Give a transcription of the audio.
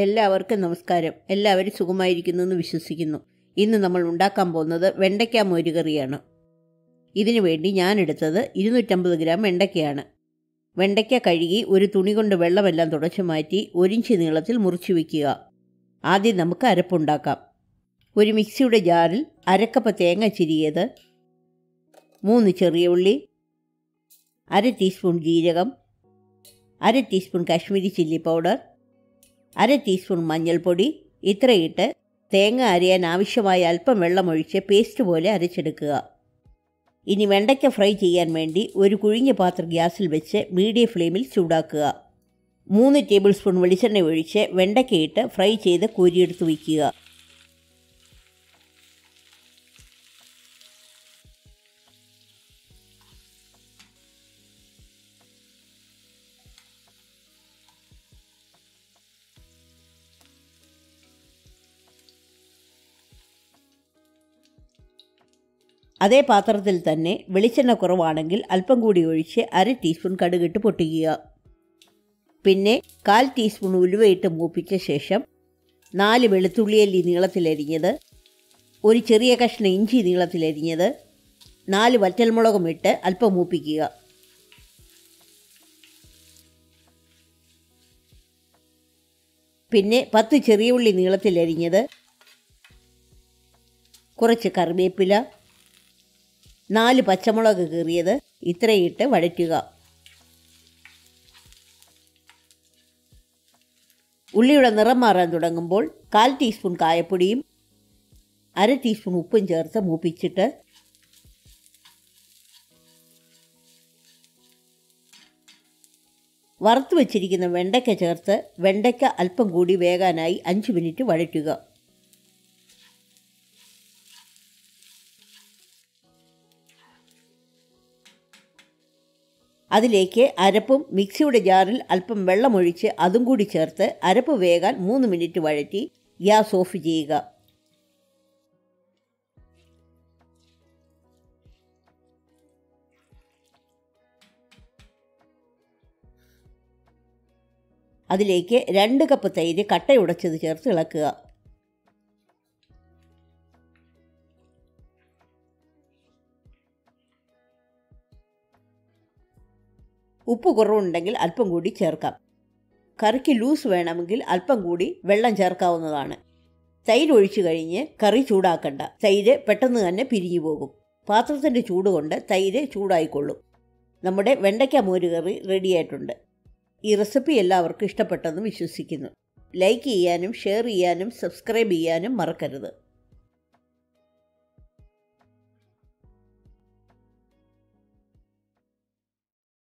എല്ലാവർക്കും നമസ്കാരം. എല്ലാവരും സുഖമായിരിക്കുന്നു എന്ന് വിശ്വസിക്കുന്നു. ഇന്ന് നമ്മൾ ഉണ്ടാക്കാൻ പോകുന്നത് വെണ്ടയ്ക്ക മോര് കറിയാണ്. ഇതിനു വേണ്ടി ഞാനെടുത്തത് 250 ഗ്രാം വെണ്ടയ്ക്കയാണ്. വെണ്ടയ്ക്ക കഴുകി ഒരു തുണി കൊണ്ട് വെള്ളമെല്ലാം തുടച്ചു മാറ്റി 1 ഇഞ്ച് നീളത്തിൽ മുറിച്ച് വയ്ക്കുക. ആദ്യം നമുക്ക് അരപ്പുണ്ടാക്കാം. ഒരു മിക്സിയുടെ ജാറിൽ അരക്കപ്പ് തേങ്ങ ചിരിയത്, 3 ചെറിയ ഉള്ളി, 1/2 ടീസ്പൂൺ ജീരകം, 1/2 teaspoon Kashmiri chilli powder, 1/2 teaspoon മഞ്ഞൾപ്പൊടി ഇത്രയിട്ട് തേങ്ങ അരയാൻ ആവശ്യമായ അല്പം വെള്ളമൊഴിച്ച് പേസ്റ്റ് പോലെ അരച്ചെടുക്കുക. ഇനി വെണ്ടയ്ക്ക ഫ്രൈ ചെയ്യാൻ വേണ്ടി ഒരു കുഴിഞ്ഞ പാത്രം ഗ്യാസിൽ വെച്ച് മീഡിയം ഫ്ലെയിമിൽ ചൂടാക്കുക. 3 ടേബിൾ സ്പൂൺ വെളിച്ചെണ്ണ ഒഴിച്ച് വെണ്ടയ്ക്കയിട്ട് ഫ്രൈ ചെയ്ത് കോരിയെടുത്ത് വയ്ക്കുക. അതേ പാത്രത്തിൽ തന്നെ വെളിച്ചെണ്ണ കുറവാണെങ്കിൽ അല്പം കൂടി ഒഴിച്ച് 1/2 ടീസ്പൂൺ കടുകിട്ട് പൊട്ടിക്കുക. പിന്നെ 1/4 ടീസ്പൂൺ ഉലുവയിട്ട് മൂപ്പിച്ച ശേഷം 4 വെളുത്തുള്ളിയല്ലി നീളത്തിലരിഞ്ഞത്, ഒരു ചെറിയ കഷ്ണം ഇഞ്ചി നീളത്തിലരിഞ്ഞത്, 4 വറ്റൽമുളകും ഇട്ട് അല്പം മൂപ്പിക്കുക. പിന്നെ 10 ചെറിയ ഉള്ളി നീളത്തിലരിഞ്ഞത്, കുറച്ച് കറിവേപ്പില, 4 പച്ചമുളക് കീറിയത് ഇത്രയിട്ട് വഴറ്റുക. ഉള്ളിയുടെ നിറം മാറാൻ തുടങ്ങുമ്പോൾ 1/4 ടീസ്പൂൺ കായപ്പൊടിയും 1/2 ടീസ്പൂൺ ഉപ്പും ചേർത്ത് മൂപ്പിച്ചിട്ട് വറുത്ത് വച്ചിരിക്കുന്ന വെണ്ടയ്ക്ക ചേർത്ത് വെണ്ടയ്ക്ക അല്പം കൂടി വേകാനായി 5 മിനിറ്റ് വഴറ്റുക. അതിലേക്ക് അരപ്പും മിക്സിയുടെ ജാറിൽ അല്പം വെള്ളമൊഴിച്ച് അതും കൂടി ചേർത്ത് അരപ്പ് വേകാൻ 3 മിനിറ്റ് വഴറ്റി ഗ്യാസ് ഓഫ് ചെയ്യുക. അതിലേക്ക് 2 കപ്പ് തൈര് കട്ടയുടച്ചത് ചേർത്ത് ഇളക്കുക. ഉപ്പ് കുറവുണ്ടെങ്കിൽ അല്പം കൂടി ചേർക്കാം. കറിക്ക് ലൂസ് വേണമെങ്കിൽ അല്പം കൂടി വെള്ളം ചേർക്കാവുന്നതാണ്. തൈര് ഒഴിച്ചു കഴിഞ്ഞ് കറി ചൂടാക്കണ്ട. തൈര് പെട്ടെന്ന് തന്നെ പിരിഞ്ഞു പോകും. പാത്രത്തിൻ്റെ ചൂട് കൊണ്ട് തൈര് ചൂടായിക്കൊള്ളും. നമ്മുടെ വെണ്ടയ്ക്ക മോര് കറി റെഡിയായിട്ടുണ്ട്. ഈ റെസിപ്പി എല്ലാവർക്കും ഇഷ്ടപ്പെട്ടെന്ന് വിശ്വസിക്കുന്നു. ലൈക്ക് ചെയ്യാനും ഷെയർ ചെയ്യാനും സബ്സ്ക്രൈബ് ചെയ്യാനും മറക്കരുത്.